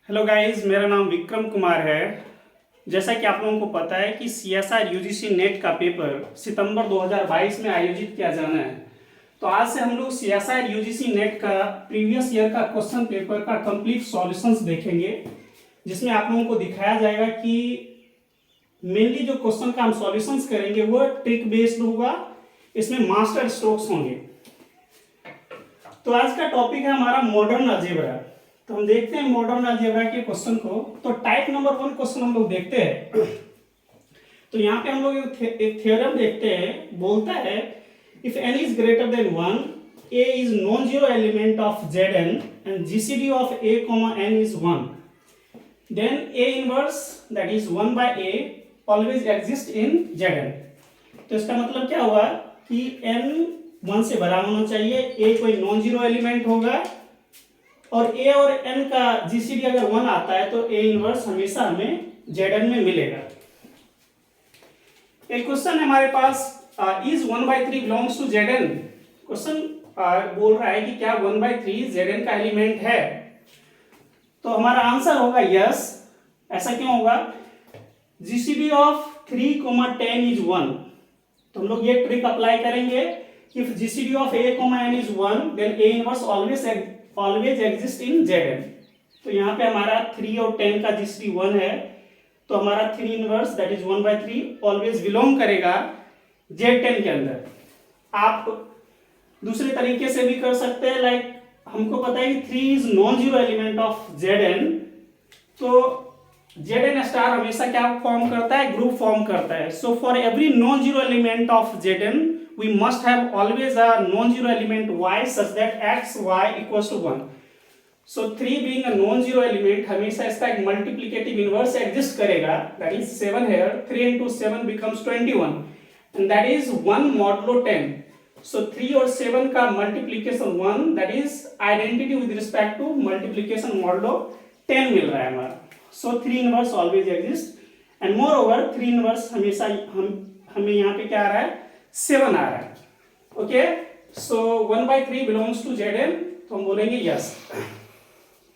Hello guys, मेरा नाम विक्रम कुमार है। जैसा कि आप लोगों को पता है कि सीएसआर यूजीसी नेट का पेपर सितंबर 2022 में आयोजित किया जाना है। तो आज से हम लोग सीएसआर यूजीसी नेट का प्रीवियस ईयर का क्वेश्चन पेपर का कंप्लीट सॉल्यूशंस देखेंगे, जिसमें आप लोगों को दिखाया जाएगा कि मेनली जो क्वेश्चन का हम सॉल्यूशंस करेंगे वो ट्रिक बेस्ड होगा, इसमें मास्टर स्ट्रोक्स होंगे। तो आज का टॉपिक है हमारा मॉडर्न अलजेब्रा। तो हम देखते हैं मॉडर्न अलजेब्रा के क्वेश्चन को। तो टाइप नंबर 1 क्वेश्चन हम लोग देखते हैं। तो यहाँ पे हम लोग एक थ्योरम देखते हैं, बोलता है if n is greater than 1, a is non zero element of zn and gcd of a, n is 1, then a inverse that is 1 by a always exist in zn। तो इसका मतलब क्या हुआ कि n 1 से बड़ा होना चाहिए, a कोई नॉन जीरो एलिमेंट होगा और a और n का जीसीडी अगर 1 आता है तो a इनवर्स हमेशा हमें zn में मिलेगा। एक क्वेश्चन है हमारे पास, is 1/3 belongs to zn। Question बोल रहा है कि क्या 1/3 zn का एलिमेंट है। तो हमारा आंसर होगा यस। ऐसा क्यों होगा? GCD of 3, 10 is 1। तो हम लोग ये ट्रिक अप्लाई करेंगे, if GCD of a, n is 1 then a inverse always exist in zn। तो यहाँ पे हमारा 3 और 10 का जीसीडी 1 है, तो हमारा 3 inverse that is 1/3 always belong करेगा z10 के अंदर। आप दूसरे तरीके से भी कर सकते हैं, लाइक हमको पता है कि 3 is non zero element of zn, तो zn स्टार हमेशा क्या फॉर्म करता है? ग्रुप फॉर्म करता है। So for every non zero element of zn we must have always a non-zero element y such that x y equals to 1. So 3 being a non-zero element, हमेशा इसका एक multiplicative inverse exist करेगा, that is 7 here, 3 into 7 becomes 21 and that is 1 modulo 10. So 3 और 7 का multiplication 1, that is identity with respect to multiplication modulo 10 मिल रहा है हमारा। So 3 inverse always exist and moreover 3 inverse हमेशा हमें यहाँ पे क्या आ रहा है? 7 आ रहा है। Okay, so 1/3 belongs to zn, तो हम बोलेंगे यस।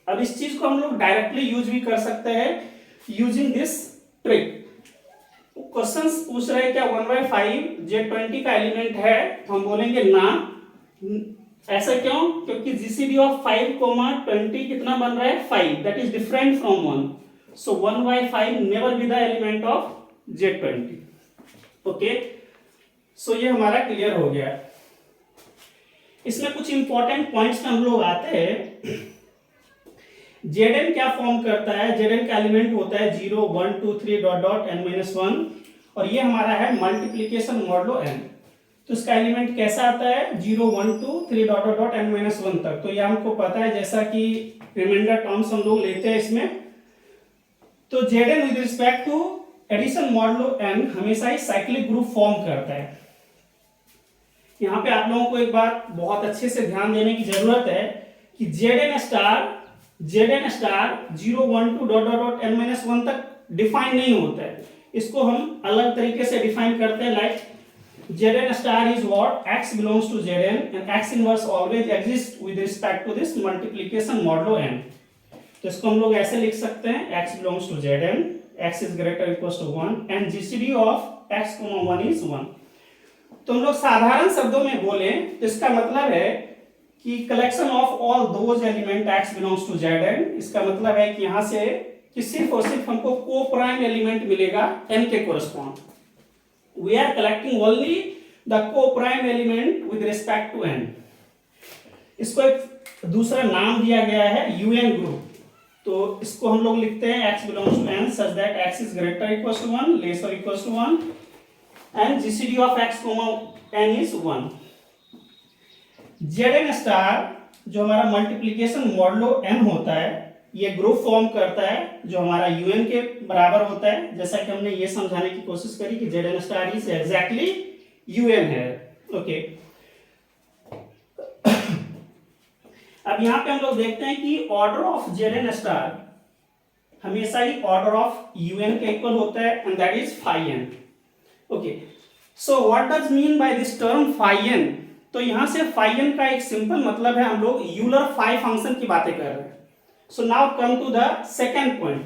अब इस चीज को हम लोग डायरेक्टली यूज भी कर सकते हैं यूजिंग दिस ट्रिक। क्वेश्चन पूछ रहे हैं क्या 1/5 z20 का एलिमेंट है, तो हम बोलेंगे ना। ऐसा क्यों? क्योंकि जीसीडी ऑफ 5, 20 कितना बन रहा है? 5, that is different from 1। So 1/5 never be the element of z20। Okay, so ये हमारा क्लियर हो गया। इसमें कुछ इंपॉर्टेंट पॉइंट्स में हम लोग आते हैं। zn क्या फॉर्म करता है? zn का एलिमेंट होता है 0, 1, 2, 3 डॉट डॉट n-1 और ये हमारा है मल्टीप्लिकेशन मॉडलो n। तो इसका एलिमेंट कैसा आता है? 0, 1, 2, 3 डॉट डॉट डॉट n-1 तक। तो ये हमको पता है, जैसा कि रिमाइंडर टर्म्स हम लोग लेते हैं इसमें। तो zn with respect to addition modulo n हमेशा ही साइक्लिक ग्रुप फॉर्म करता है। यहाँ पे आप लोगों को एक बात बहुत अच्छे से ध्यान देने की जरूरत है कि zn star 0, 1, 2 dot dot dot n-1 तक डिफाइन नहीं होता है। इसको हम अलग तरीके से डिफाइन करते हैं, like zn star is what? x belongs to zn and x inverse always exist with respect to this multiplication modulo n। तो इसको हम लोग ऐसे लिख सकते हैं, x belongs to zn, x is greater equals to 1 and GCD of x, 1 is 1। तो हम लोग साधारण शब्दों में बोले तो इसका मतलब है कि collection of all those element x belongs to zn। इसका मतलब है कि यहां से कि सिर्फ और सिर्फ हमको को प्राइम एलिमेंट मिलेगा n के correspond. We are collecting only the coprime element with respect to n। इसको एक दूसरा नाम दिया गया है un ग्रुप। तो इसको हम लोग लिखते हैं x belongs to n such that x is greater equals to 1, lesser equals to 1 and GCD of x, n is 1। zn star जो हमारा मल्टीप्लिकेशन मॉडलो n होता है, ये ग्रुप फॉर्म करता है जो हमारा un के बराबर होता है। जैसा कि हमने ये समझाने की कोशिश करी कि zn star is exactly un है। ओके, अब यहाँ पे हम लोग देखते हैं कि ऑर्डर ऑफ zn स्टार हमेशा ही ऑर्डर ऑफ un के इक्वल होता है and that is phi n। Okay, so what does mean by this term phi n? तो यहां से phi n का एक सिंपल मतलब है, हम लोग यूलर फाई फंक्शन की बातें कर रहे हैं। So now come to the second point.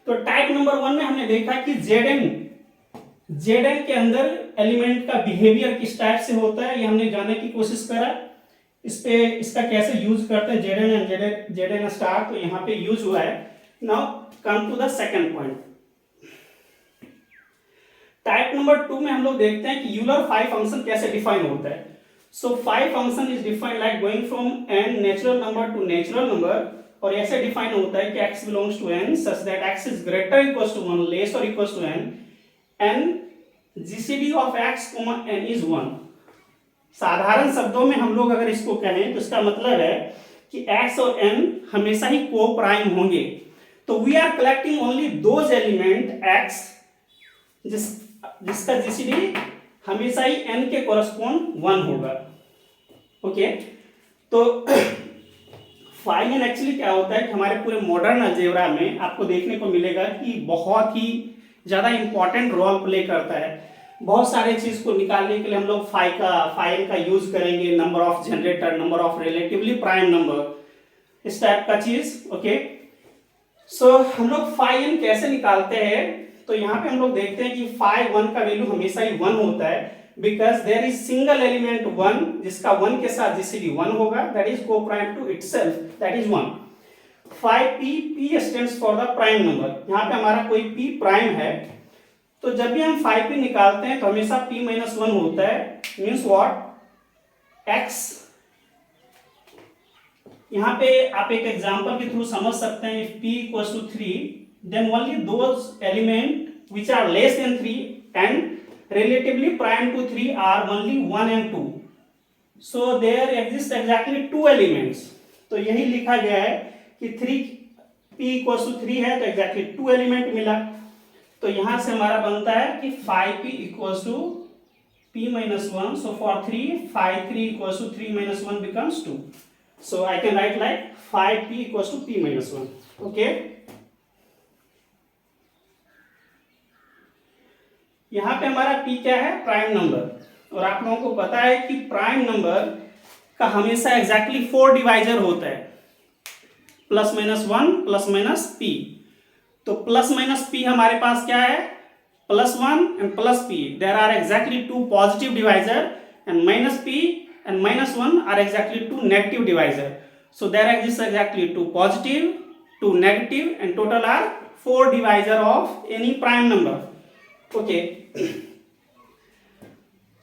तो टाइप नंबर 1 में हमने देखा कि जेड के अंदर एलिमेंट का बिहेवियर किस टाइप से होता है, ये हमने जानने की कोशिश करा। इस पे इसका कैसे यूज करते हैं Z and Z N star, तो यहाँ पे यूज हुआ है। Now come to the second point. Type number 2 में हम लोग देखते हैं कि यूलर फाई फंक्शन कैसे डिफाइन होता है। So phi function is defined like going from N natural number to natural number, और ऐसे डिफाइन होता है कि x belongs to n such that x is greater equals to 1 less और equals to n and GCD of x, n is 1। साधारण शब्दों में हम लोग अगर इसको कहें तो इसका मतलब है कि x और n हमेशा ही को प्राइम होंगे। तो we are collecting only those element x जिसका जीसीडी हमेशा ही n के कोरस्पोंड 1 होगा। ओके, तो फाई एन एक्चुअली क्या होता है कि हमारे पूरे मॉडर्न अलजेब्रा में आपको देखने को मिलेगा कि बहुत ही ज़्यादा इंपॉर्टेंट रोल प्ले करता है। बहुत सारे चीज़ को निकालने के लिए हम लोग फाई का यूज करेंगे, number of generator, number of relatively prime number, इस टाइप का चीज। ओके, सो हम लोग फाई एन कैसे निकालते हैं, तो यहाँ पे हम लोग देखते हैं कि फाई 1 का वैल्यू हमेशा ही 1 होता है, because there is single element 1 जिसका 1 के साथ जीसीडी 1 होगा, that is coprime to itself, that is 1। Phi P stands for the prime number. यहाँ पे हमारा कोई पी प्राइम है, तो जब भी हम फाई पी निकालते हैं तो हमेशा p माइनस 1 होता है। मीन्स व्हाट, x, यहाँ पे आप एक एग्जांपल के थ्रू समझ सकते हैं। If p equals to 3 then only those element which are less than 3 and relatively prime to 3 are only 1 and 2. So there exist exactly 2 elements. तो यही लिखा गया है कि 3p equals to 3 है तो exactly 2 एलिमेंट मिला। तो यहां से हमारा बनता है कि 5p equals to p minus 1. So for 3, 5 equals to 3 minus 1 becomes 2. So I can write like 5p equals to p minus 1. Okay. यहाँ पे हमारा p क्या है, प्राइम नंबर, और आप लोगों को पता है कि प्राइम नंबर का हमेशा एग्जैक्टली 4 डिवाइजर होता है, plus minus 1 plus minus p। तो प्लस माइनस p हमारे पास क्या है, plus 1 and plus p, there are exactly 2 positive divisor, and minus p and minus 1 are exactly 2 negative divisor. So there exist exactly 2 positive, 2 negative, and total are 4 divisor of any prime number. Okay,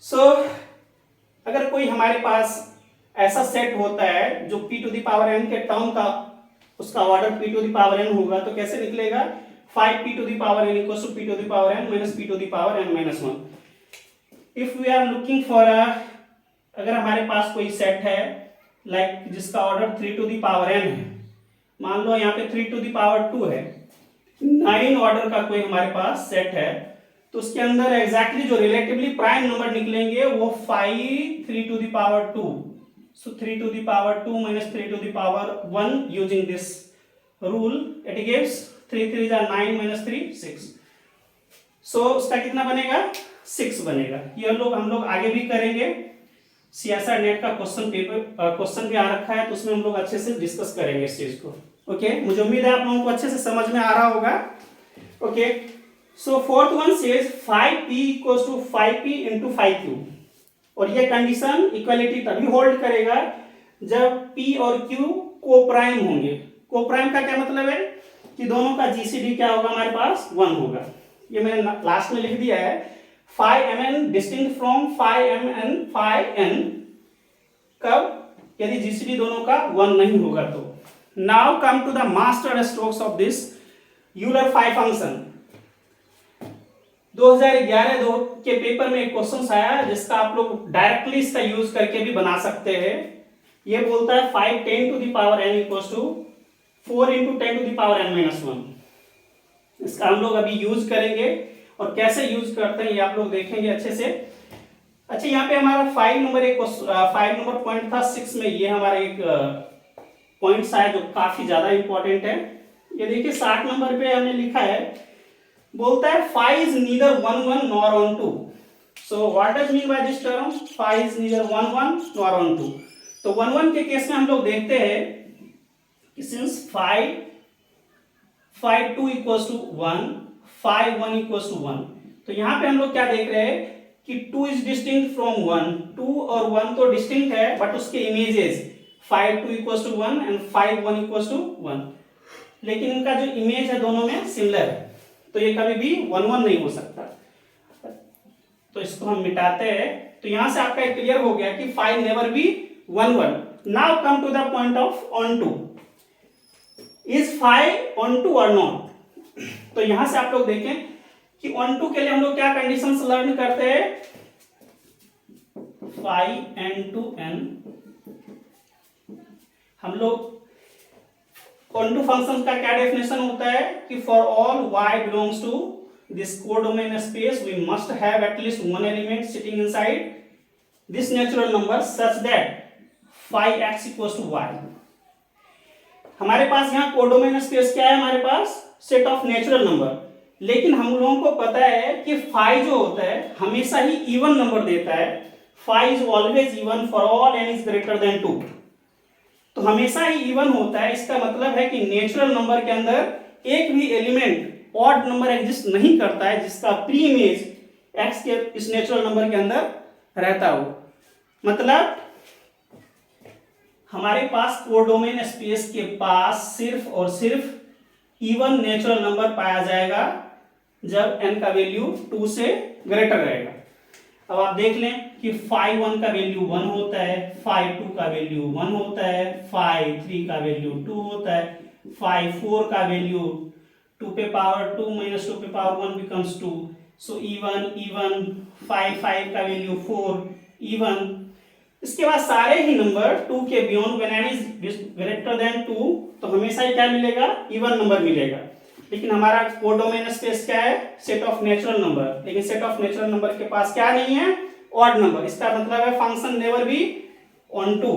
so अगर कोई हमारे पास ऐसा set होता है जो p to the power n के term का उसका order p to the power n होगा, तो कैसे निकलेगा, 5p to the power n equals to p to the power n minus p to the power n minus 1। If we are looking for अगर हमारे पास कोई सेट है like जिसका order 3 to the power n है, मान लो यहाँ पे 3 टू द पावर 2 है, 9 ऑर्डर का कोई हमारे पास सेट है, तो उसके अंदर एग्जैक्टली जो रिलेटिवली प्राइम नंबर निकलेंगे वो 5 3 to the power 2। So 3 to the power 2 minus 3 to the power 1 using this rule, it gives 3 3 are 9 minus 3 6। So उसका कितना बनेगा, 6 बनेगा। ये हम लोग आगे भी करेंगे, सीएसआर नेट का क्वेश्चन भी आ रखा है, तो उसमें हम लोग अच्छे से डिस्कस करेंगे इस चीज को। ओके, मुझे उम्मीद है आप लोगों को अच्छे से समझ में आ रहा होगा। Okay, so fourth one says 5p equals to 5p into 5q, और ये कंडीशन इक्वालिटी तभी होल्ड करेगा जब p और q को प्राइम होंगे। को प्राइम का क्या मतलब है कि दोनों का जीसीडी क्या होगा, हमारे पास 1 होगा। ये मैंने लास्ट में लिख दिया है, 5mn distinct from 5mn 5n, कब, यदि जीसीडी दोनों का 1 नहीं होगा तो। Now come to the master strokes of this Euler phi function. 2011 के पेपर में एक क्वेश्चन आया जिसका आप लोग डायरेक्टली इसका यूज करके भी बना सकते हैं। ये बोलता है 5 10 to the power n equals to 4 into 10 to the power n minus 1। इसका हम लोग अभी यूज करेंगे, और कैसे यूज करते हैं ये आप लोग देखेंगे अच्छे से। अच्छा, यहाँ पे हमारा 5 नंबर पॉइंट था 6 में, ये हमारा एक पॉइंट आया जो काफी ज्यादा इंपॉर्टेंट है। ये देखिए 60 नंबर पे हमने लिखा है, बोलता है phi is neither 1 1 nor on 2। So what does mean by this term? Phi is neither 1 1 nor on 2। तो 1 1 के केस में हम लोग देखते हैं कि since phi 5 2 equals to 1, 5 1 equals to 1। तो यहाँ पे हम लोग क्या देख रहे हैं कि 2 इज डिस्टिंक्ट फ्रॉम 1, 2 और 1 तो डिस्टिंक्ट है बट उसके images 5 2 equals to 1 and 5 1 equals to 1, लेकिन इनका जो इमेज है दोनों में सिमिलर है, तो ये कभी भी 1 1 नहीं हो सकता। तो इसको हम मिटाते हैं, तो यहां से आपका क्लियर हो गया कि 5 never be 1 1। Now come to the point of onto, is 5 onto और नॉट। तो यहां से आप लोग देखें कि ऑन टू के लिए हम लोग क्या कंडीशंस लर्न करते हैं, 5 n to n। हम लोग ऑन टू फंक्शन का क्या डेफिनेशन होता है कि for all y belongs to this codomain space we must have at least one element sitting inside this natural number such that phi x equals to y। हमारे पास यहाँ codomain space क्या है, हमारे पास सेट ऑफ नेचुरल नंबर, लेकिन हम लोगों को पता है कि फाई जो होता है हमेशा ही इवन नंबर देता है, phi is always even for all n is greater than 2। तो हमेशा ही इवन होता है, इसका मतलब है कि नेचुरल नंबर के अंदर एक भी एलिमेंट ऑड नंबर एग्जिस्ट नहीं करता है जिसका प्री इमेज x के इस नेचुरल नंबर के अंदर रहता हो। मतलब हमारे पास कोडोमेन स्पेस के पास सिर्फ और सिर्फ इवन नेचुरल नंबर पाया जाएगा जब n का वैल्यू 2 से ग्रेटर रहेगा। अब आप देख लें कि phi 1 का वैल्यू 1 होता है, phi 2 का वैल्यू 1 होता है, phi 3 का वैल्यू 2 होता है, phi 4 का वैल्यू 2 पे पावर 2 माइनस 2 पे power 1 becomes 2, so even phi 5 का वैल्यू 4 even। इसके बाद सारे ही नंबर 2 के beyond when n is greater than 2, तो हमेशा ही क्या मिलेगा, इवन नंबर मिलेगा। लेकिन हमारा कोडोमेन स्पेस क्या है, सेट ऑफ नेचुरल नंबर, लेकिन सेट ऑफ नेचुरल नंबर के पास क्या नहीं है, ऑड नंबर। इसका मतलब है function never be onto.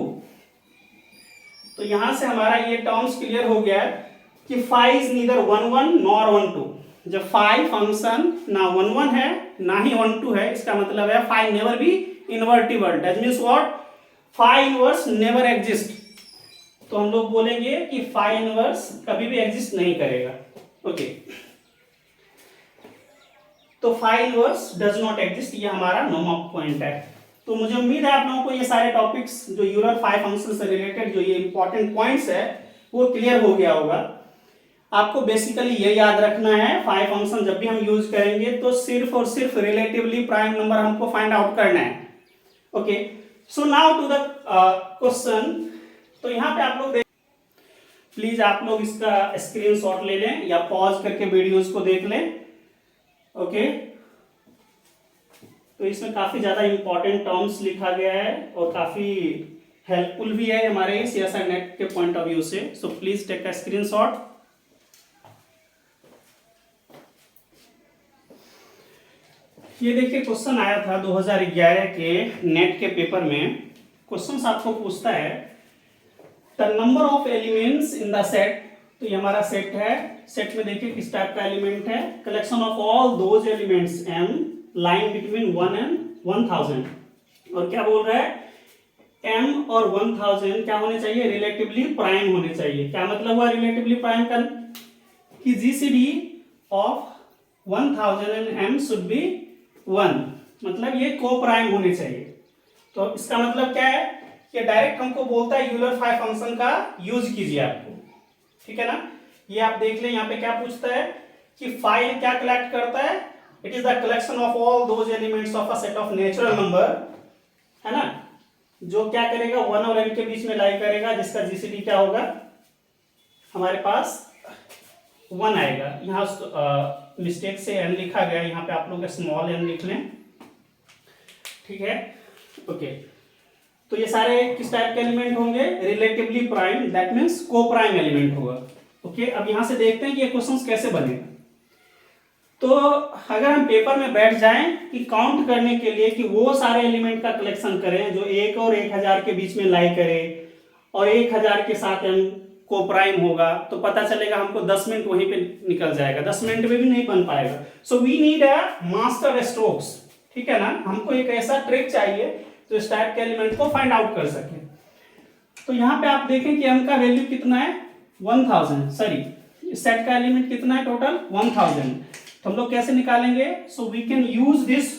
तो यहां से हमारा ये टर्म्स क्लियर हो गया है कि phi इज नीदर 1 1 नॉर 1 2। जब phi फंक्शन ना 1 1 है ना ही 1 2 है, इसका मतलब है phi never be invertible, that means what, phi inverse never exist. तो हम लोग बोलेंगे कि phi इनवर्स कभी भी एग्जिस्ट नहीं करेगा। ओके, तो phi inverse does not exist, ये हमारा नॉर्मल पॉइंट है। तो मुझे उम्मीद है आप लोगों को ये सारे टॉपिक्स जो यूलर phi फंक्शन से रिलेटेड जो ये इंपॉर्टेंट पॉइंट्स है वो क्लियर हो गया होगा। आपको बेसिकली ये याद रखना है, phi फंक्शन जब भी हम यूज करेंगे तो सिर्फ और सिर्फ रिलेटिवली प्राइम नंबर हमको फाइंड आउट करना है। Okay, so now to the question. तो यहाँ पे आप लोग प्लीज आप लोग इसका स्क्रीनशॉट ले लें या पॉज करके वीडियोस को देख लें। ओके, तो इसमें काफी ज्यादा इंपॉर्टेंट टर्म्स लिखा गया है और काफी हेल्पफुल भी है हमारे CSIR नेट के पॉइंट ऑफ व्यू से। So please take a screenshot. ये देखिए क्वेश्चन आया था 2011 के नेट के पेपर में। क्वेश्चन आपको पूछता है the number of elements in the set. तो ये हमारा सेट है, सेट में देखिए किस टाइप का एलिमेंट है, collection of all those elements m line between 1 and 1000। और क्या बोल रहा है, m और 1000 क्या होने चाहिए, रिलेटिवली प्राइम होने चाहिए। क्या मतलब हुआ रिलेटिवली प्राइम का, कि GCD of 1000 and m should be 1, मतलब ये को प्राइम होने चाहिए। तो इसका मतलब क्या है कि डायरेक्ट हमको बोलता है यूलर phi फंक्शन का यूज कीजिए आपको, ठीक है ना। ये आप देख लें, यहाँ पे क्या पूछता है कि phi क्या कलेक्ट करता है, it is the collection of all those elements of a set of natural number, है ना, जो क्या करेगा 1 और n के बीच में लाई करेगा, जिसका GCD क्या होगा, हमारे पास 1 आएगा। यहाँ मिस्टेक से n लिखा गया, यहाँ पे आप लोग स्मॉल n लिख लें, ठीक है। ओके, तो ये सारे किस टाइप के एलिमेंट होंगे, रिलेटिवली प्राइम, दैट मींस को प्राइम एलिमेंट होगा। ओके, अब यहाँ से देखते हैं कि ये क्वेश्चंस कैसे बनेगा। तो अगर हम पेपर में बैठ जाएं कि काउंट करने के लिए कि वो सारे एलिमेंट का कलेक्शन करें जो 1 और 1000 के बीच में लाई करे और 1000 के साथ m को प्राइम होगा, तो पता चलेगा हमको 10 मिनट वहीं पे निकल जाएगा, 10 मिनट में भी नहीं बन पाएगा। So we need a master strokes, ठीक है ना, हमको एक ऐसा ट्रिक चाहिए जो इस टाइप के एलिमेंट को फाइंड आउट कर सके। तो यहाँ पे आप देखें कि m का वैल्यू कितना है 1000, सॉरी सेट का एलिमेंट कितना है टोटल 1000। तो हम लोग कैसे निकालेंगे? So we can use this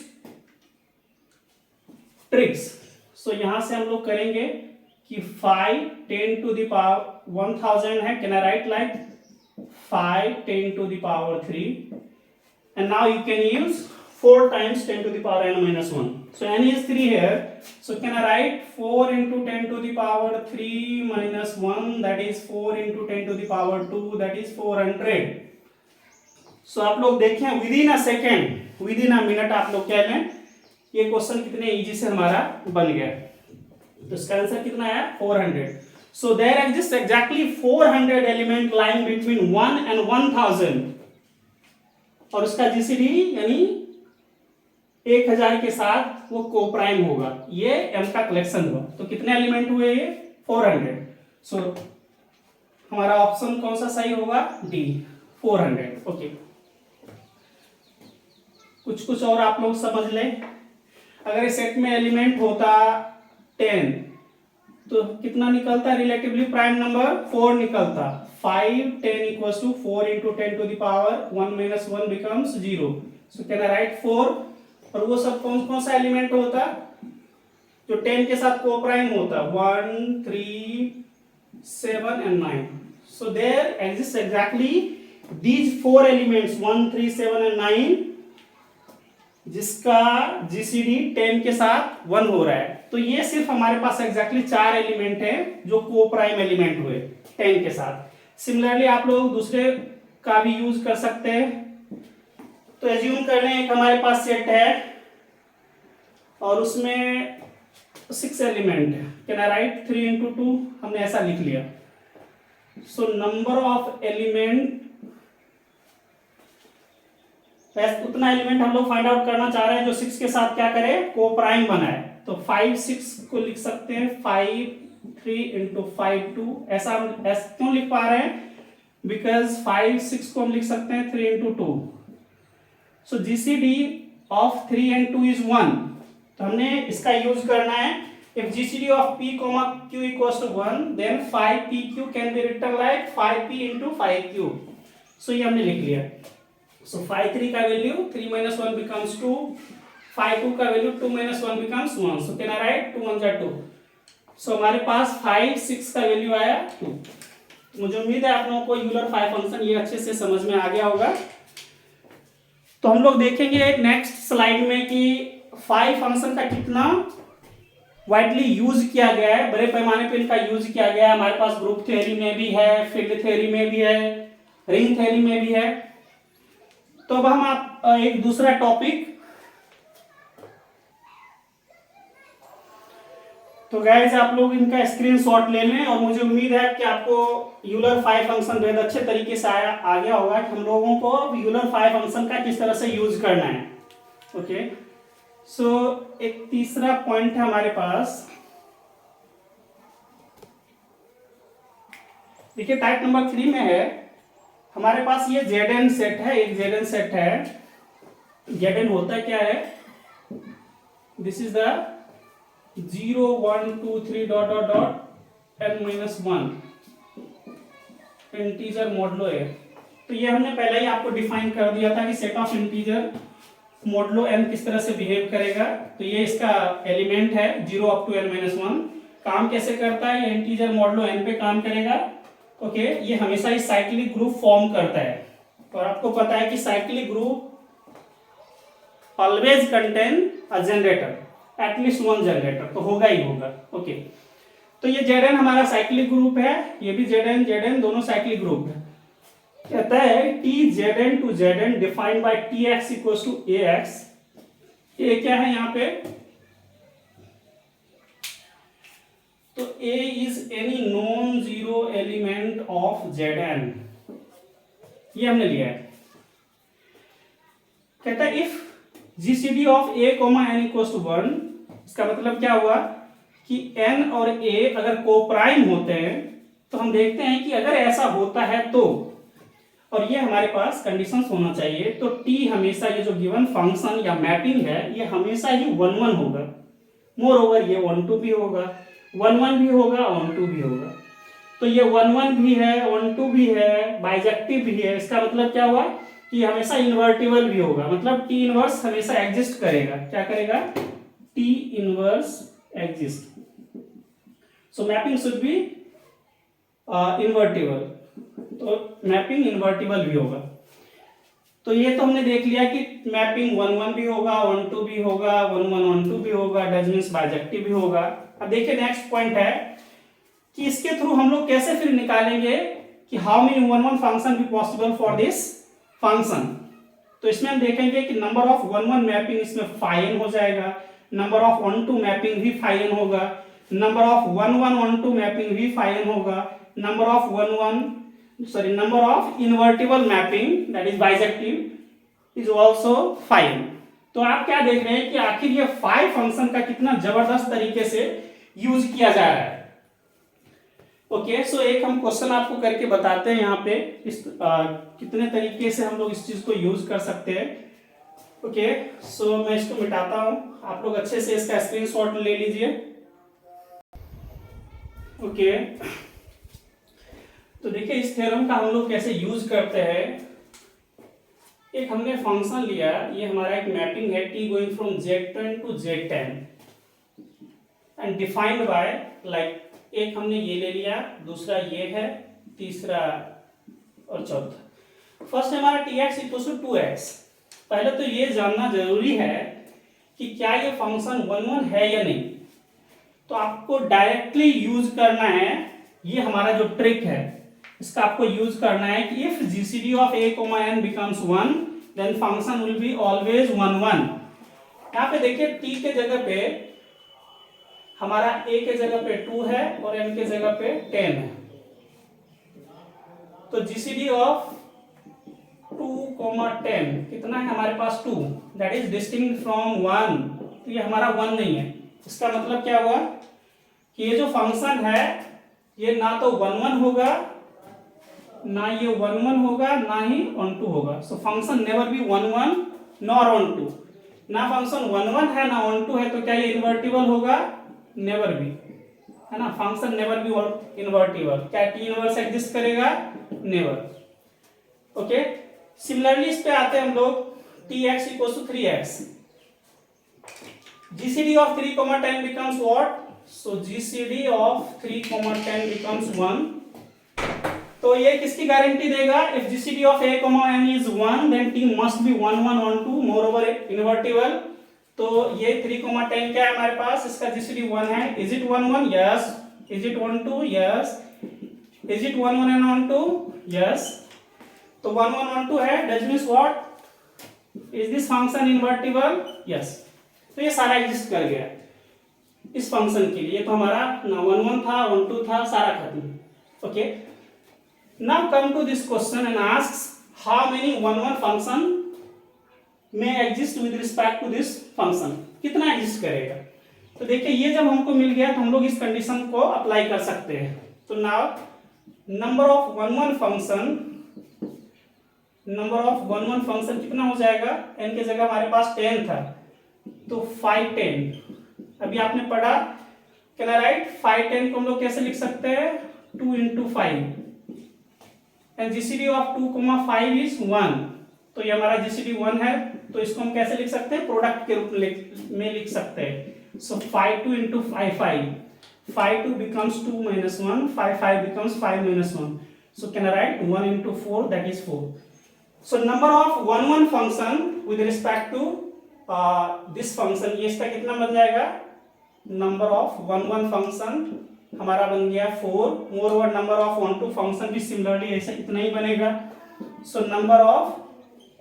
tricks. So यहां से हम लोग करेंगे कि 5 10 टू द पावर 1000 है, can I write like 5 10 to the power 3, and now you can use 4 times 10 to the power n minus 1. So n is 3 here, so can I write 4 into 10 to the power 3 minus 1, that is 4 into 10 to the power 2, that is 400. So आप लोग देखें within a second, within a minute आप लोग क्या लें, ये question कितने easy से हमारा बन गया। तो इसका आंसर कितना है 400। So there exists exactly 400 element lying between 1 and 1000, और उसका जीसीडी यानी 1000 के साथ वो कोप्राइम होगा। ये m का कलेक्शन हुआ। तो कितने एलिमेंट हुए ये 400। सो हमारा ऑप्शन कौन सा सही होगा? डी 400। ओके, कुछ और आप लोग समझ लें। अगर इस सेट में एलिमेंट होता 10 तो कितना निकलता रिलेटिवली प्राइम नंबर? 4 निकलता। 5 10 equals to 4 into 10 to the power 1 minus 1 becomes 0. So can I write 4? और वो सब कौन कौन सा एलिमेंट होता जो 10 के साथ कोप्राइम होता? 1 3 7 and 9. So there exists exactly these 4 elements 1 3 7 and 9 जिसका जीसीडी 10 के साथ 1 हो रहा है। तो ये सिर्फ हमारे पास एग्जैक्टली 4 एलिमेंट है जो कोप्राइम एलिमेंट हुए 10 के साथ। सिमिलरली आप लोग दूसरे का भी यूज कर सकते हैं। तो एज्यूम कर लें एक हमारे पास सेट है और उसमें 6 एलिमेंट है, कैन आई राइट 3 into 2, हमने ऐसा लिख लिया। सो नंबर ऑफ एलिमेंट, उतना एलिमेंट हम लोग फाइंड आउट करना चाह रहे हैं जो 6 के साथ क्या करे, कोप्राइम बनाए। तो 5 6 को लिख सकते हैं 5 3 into 5 2। ऐसा हम क्यों लिख पा रहे हैं? बिकॉज 5 6 को हम लिख सकते हैं 3 into 2। So GCD of 3 and 2 is 1। तो हमने इसका यूज करना है। If GCD of p, q equals to 1, then 5pq can be written like 5p into 5q। सो ये हमने लिख लिया। सो 5 3 का वैल्यू 3 minus 1 becomes 2, 5 2 का value 2 minus 1 becomes 1। So can I write 2 1 2। सो हमारे पास 5 6 का वैल्यू आया 2। मुझे उम्मीद है आप लोगों को यूलर 5 फंक्शन ये अच्छे से समझ में आ गया होगा। तो हम लोग देखेंगे नेक्स्ट स्लाइड में कि 5 फंक्शन का कितना वाइडली यूज किया गया है, बड़े पैमाने पे इनका यूज किया गया है। हमारे पास ग्रुप थ्योरी में भी है, फील्ड थ्योरी में भी है, रिंग थ्योरी में भी है। तो अब हम आप एक दूसरा टॉपिक, तो गाइस आप लोग इनका स्क्रीनशॉट ले लें और मुझे उम्मीद है कि आपको यूलर 5 फंक्शन बेहद अच्छे तरीके से आ गया होगा कि हम लोगों को अब यूलर 5 फंक्शन का किस तरह से यूज करना है। ओके, सो एक तीसरा पॉइंट है हमारे पास। देखिए टाइप नंबर 3 में है हमारे पास ये Zn सेट है, एक Zn सेट है। Zn होता क्या है? This is the 0 1 2 3 dot dot dot n minus 1 integer modulo है। तो ये हमने पहले ही आपको डिफाइन कर दिया था कि set of integer modulo n किस तरह से बिहेव करेगा। तो ये इसका एलिमेंट है 0 up to n minus 1। काम कैसे करता है? ये इंटीजर मॉडुलो n पे काम करेगा। ओके, ये हमेशा ही साइक्लिक ग्रुप फॉर्म करता है और आपको पता है कि cyclic group always contain a generator, at least 1 generator तो होगा ही होगा। ओके, तो ये Zn हमारा साइक्लिक ग्रुप है, ये भी Zn दोनों साइक्लिक ग्रुप है। कहता है T Zn to Zn defined by Tx equals to Ax। ये क्या है यहाँ पे? तो A is any non-zero element of Zn, ये हमने लिया है। कहता है if GCD of A, n equals to 1, इसका मतलब क्या हुआ कि n और A अगर कोप्राइम होते हैं तो हम देखते हैं कि अगर ऐसा होता है तो, और ये हमारे पास कंडीशंस होना चाहिए। तो T हमेशा ये जो गिवन फंक्शन या मैपिंग है ये हमेशा ही 1 1 होगा। मोर ओवर ये 1 2 भी होगा, 1 1 भी होगा, 1 2 भी होगा। तो ये 1 1 भी है, 1 2 भी है, बाइजेक्टिव भी है। इसका मतलब क्या हुआ कि हमेशा इन्वर्टिबल भी होगा, मतलब टी इनवर्स हमेशा एग्जिस्ट करेगा। क्या करेगा? T inverse exist. So mapping should be invertible, तो मैपिंग इन्वर्टिबल भी होगा। तो ये तो हमने देख लिया कि मैपिंग 1 1 भी होगा, 1 2 भी होगा, 1 1 1 2 भी होगा, डज मीन्स बाइजेक्टिव भी होगा। अब देखिए नेक्स्ट पॉइंट है कि इसके थ्रू हम लोग कैसे फिर निकालेंगे कि how many 1 1 function be possible for this function. तो इसमें हम देखेंगे कि नंबर ऑफ 1 1 मैपिंग इसमें फाइन हो जाएगा, नंबर ऑफ 1 2 मैपिंग भी फाइन होगा, नंबर ऑफ 1 1 1 2 मैपिंग भी फाइन होगा, number of 1 1 number of invertible mapping that is bisective is also 5। तो आप क्या देख रहे हैं कि आखिर ये 5 फंक्शन का कितना जबरदस्त तरीके से यूज किया जा रहा है। ओके, सो एक हम क्वेश्चन आपको करके बताते हैं यहाँ पे इस कितने तरीके से हम लोग इस चीज को यूज कर सकते हैं। ओके, सो मैं इसको मिटाता हूं, आप लोग अच्छे से इसका स्क्रीनशॉट ले लीजिए। ओके, तो देखिए इस थ्योरम का हम लोग कैसे यूज करते हैं। एक हमने फंक्शन लिया, ये हमारा एक मैपिंग है t going from z10 to z10 and defined by like एक हमने ये ले लिया, दूसरा ये है, तीसरा और चौथा। फर्स्ट हमारा tx इक्वल टू 2x। पहले तो ये जानना जरूरी है कि क्या ये फंक्शन 1 1 है या नहीं। तो आपको डायरेक्टली यूज करना है, ये हमारा जो ट्रिक है इसका आपको यूज करना है कि if GCD of a, n becomes 1 then function will be always 1 1। यहाँ पे देखिए t के जगह पे हमारा a के जगह पे 2 है और n के जगह पे 10 है। तो जीसीडी ऑफ 2, 10 कितना है हमारे पास? 2, दैट इज डिस्टिंक्ट फ्रॉम 1। तो ये हमारा 1 नहीं है। इसका मतलब क्या हुआ कि ये जो फंक्शन है ये ना तो 1 1 होगा, ना ये 1 1 होगा, ना ही 1 2 होगा। So function never be 1 1 nor 1 2। ना फंक्शन 1 1 है ना 1 2 है, तो क्या ये इन्वर्टिबल होगा? नेवर बी, है ना। Function never be invertible. क्या टी इनवर्स एग्जिस्ट करेगा? नेवर। ओके, सिमिलरली इस पे आते हैं हम लोग, tx equal to 3x। GCD of 3, 10 becomes what? So GCD of 3, 10 becomes 1। तो ये किसकी गारंटी देगा? If GCD of a, n is 1 then t must be 1 1 1 2 moreover invertible। तो ये 3, 10 क्या है हमारे पास? इसका GCD 1 है। Is it 1 1? Yes। Is it 1 2? Yes। Is it 1 1 and 1 2? Yes। तो 1 1 1 2 है, that means what? Is this function invertible? Yes। तो ये सारा एग्जिस्ट कर गया इस फंक्शन के लिए। तो हमारा ना 1 1 था, 1 2 था, सारा खत्म। Okay, now come to this question and asks how many 1 1 function में exist with respect to this function. कितना एग्जिस्ट करेगा? तो देखिए ये जब हमको मिल गया तो हम लोग इस कंडीशन को अप्लाई कर सकते हैं। तो now number of 1 1 function, number of 1 1 function कितना हो जाएगा? n के जगह हमारे पास 10 था, तो 5 10। अभी आपने पढ़ा, कैन आई राइट 5 10 को हम लोग कैसे लिख सकते हैं? 2 into 5 and GCD of 2, 5 is 1। तो ये हमारा जीसीडी 1 है, तो इसको हम कैसे लिख सकते हैं? प्रोडक्ट के रूप में लिख सकते हैं। सो 5 2 into 5 5, 5 2 becomes 2 minus 1, 5 5 becomes 5 minus 1। So can I write 1 into 4, that is 4। So number of 1 1 function with respect to this function, ये इसका कितना बन जाएगा? नंबर ऑफ 1 1 फंक्शन हमारा बन गया 4। More over number of 1 2 function भी सिमिलरली ऐसे इतना ही बनेगा। So number of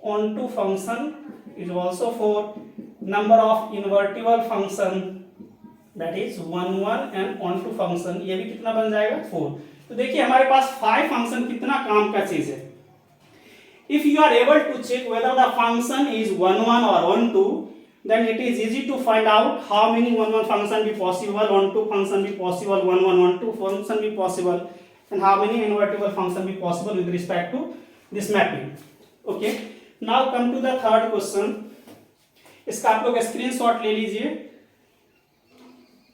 1 2 function is also 4। Number of invertible function that is 1 1 and 1 2 function, ये भी कितना बन जाएगा? 4। तो देखिए हमारे पास 5 फंक्शन कितना काम का चीज है। If you are able to check whether the function is 1 1 or 1 2, then it is easy to find out how many 1 1 function be possible, 1 2 function be possible, 1 1 1 2 function be possible, and how many invertible function be possible with respect to this mapping। Okay, now come to the third question। इसका आप लोग screenshot ले लीजिए।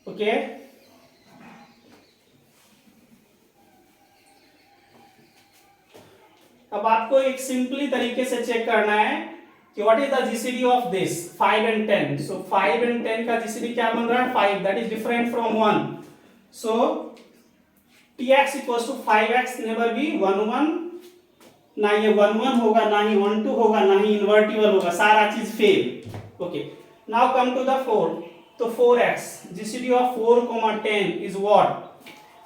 Okay, अब आपको एक simply तरीके से चेक करना है कि what is the GCD of this 5 and 10. So 5 and 10 का जीसीडी क्या बन रहा है 5, that is different from 1. So tx equals to 5x never be 1 1. ना ये 1 1 होगा, ना ही 1 2 होगा, ना ही इन्वर्टिबल होगा, सारा चीज fail. Okay, now come to the 4. तो 4x GCD of 4 10 is what.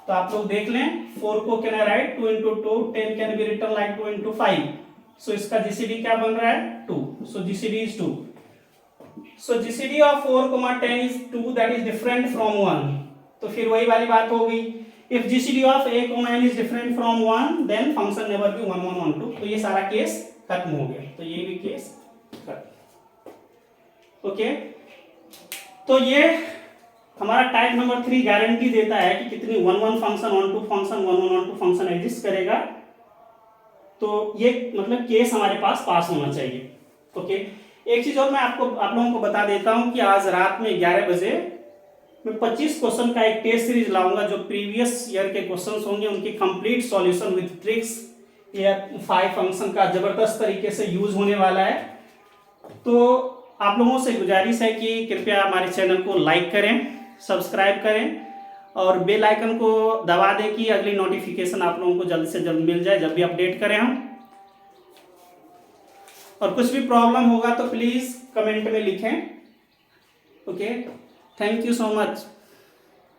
तो आप लोग देख लें 4 को can I write 2 into 2, 10 can be written like 2 into 5. So इसका जीसीडी क्या बन रहा है 2. So GCD is 2. So GCD of 4 10 is 2, that is different from 1. तो फिर वही वाली बात हो गई, if GCD of a, n is different from 1 then function never be 1 1 1 2. तो ये सारा केस खत्म हो गया. तो ये भी केस खत्म. ओके, तो ये हमारा टाइप नंबर 3 गारंटी देता है कि कितनी 1 1 फंक्शन 1 2 फंक्शन 1 1 1 2 फंक्शन एग्जिस्ट करेगा. तो ये मतलब केस हमारे पास होना चाहिए. ओके, एक चीज और मैं आप लोगों को बता देता हूं कि आज रात में 11 बजे मैं 25 क्वेश्चन का एक टेस्ट सीरीज लाऊंगा जो प्रीवियस ईयर के क्वेश्चंस होंगे उनकी कंप्लीट सॉल्यूशन विद ट्रिक्स. ये 5 फंक्शन का जबरदस्त तरीके से यूज होने वाला है. तो आप लोगों से गुजारिश है कि कृपया हमारे चैनल को लाइक करें, सब्सक्राइब करें और बेल आइकन को दबा दें कि अगली नोटिफिकेशन आप लोगों को जल्द से जल्द मिल जाए जब भी अपडेट करें हम. और कुछ भी प्रॉब्लम होगा तो प्लीज़ कमेंट में लिखें. Okay, thank you so much.